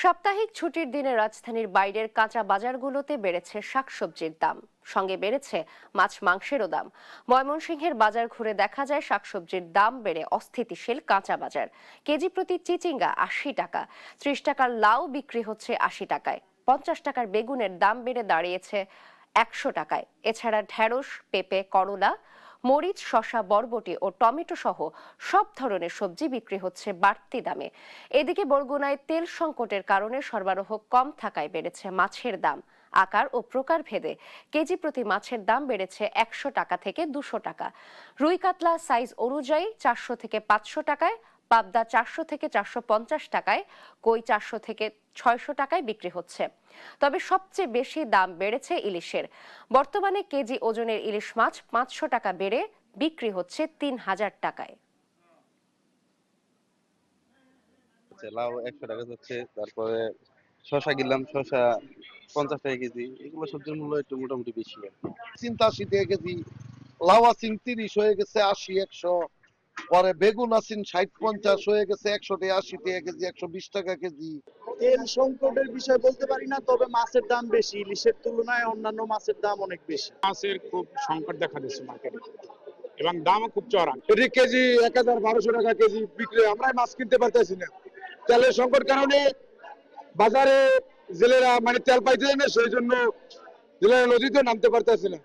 সাপ্তাহিক ছুটির দিনে রাজধানীর বাইরের কাঁচা বাজারগুলোতে বেড়েছে শাকসবজির দাম, সঙ্গে বেড়েছে মাছ মাংসেরও দাম। ময়মনসিংহের বাজার ঘুরে দেখা যায় শাকসবজির দাম বেড়ে অস্থিতিশীল কাঁচা বাজার। কেজি প্রতি চিচিঙ্গা ৮০ টাকা, ৩০ টাকার লাউ বিক্রি হচ্ছে ৮০ টাকায়, ৫০ টাকার বেগুনের দাম বেড়ে দাঁড়িয়েছে ১০০ টাকায়। এছাড়া ঢেঁড়স, পেঁপে, করলা, মরিচ, শসা, বরবটি ও টমেটো সহ সব ধরনের সবজি বিক্রি হচ্ছে বাড়তি দামে। এদিকে বরগুনায় তেল সংকটের কারণে সরবরাহ কম থাকায় বেড়েছে মাছের দাম। আকার ও প্রকার ভেদে কেজি প্রতি মাছের দাম বেড়েছে ১০০ টাকা থেকে ২০০ টাকা। রুই কাতলা সাইজ অনুযায়ী ৪০০ থেকে ৫০০ টাকায়, পাবদা ৪০০ থেকে ৪৫০ টাকায়, কই ৪০০ থেকে ৬০০ টাকায় বিক্রি হচ্ছে। তবে সবচেয়ে বেশি দাম বেড়েছে ইলিশের। বর্তমানে কেজি ওজনের ইলিশ মাছ ৫০০ টাকা বেড়ে বিক্রি হচ্ছে ৩০০০ টাকায়। লাউ ১০০ টাকা যাচ্ছে, তারপরে শসা কিনলাম, শসা ৫০ টাকা কেজি। এগুলো সবজির মূল্য একটু মোটামুটি বেশি আর কি। সিম ৮০ টাকা কেজি, লাউ আসিম ৩০ হয়ে গেছে ৮০, ১০০। পরে বেগুন আসিম ৬০, ৫০ হয়ে গেছে ১০০ টাকা, ৮০ টাকা কেজি, ১২০ টাকা কেজি। তেল সংকটের বিষয় বলতে পারি না, তবে মাছের দাম বেশি, ইলিশের তুলনায় অন্যান্য মাছের দাম অনেক বেশি। মাছের খুব সংকট দেখা দিচ্ছে মার্কেটে এবং দামও খুব চড়া। এটি কেজি ১,১২০০ টাকা কেজি বিক্রি, আমরা মাছ কিনতে পারতেছি না। তেলের সংকট কারণে বাজারে জেলেরা তেল পাইতেছে না, সেই জন্য জেলেরা নদীতে নামতে পারতেছে না।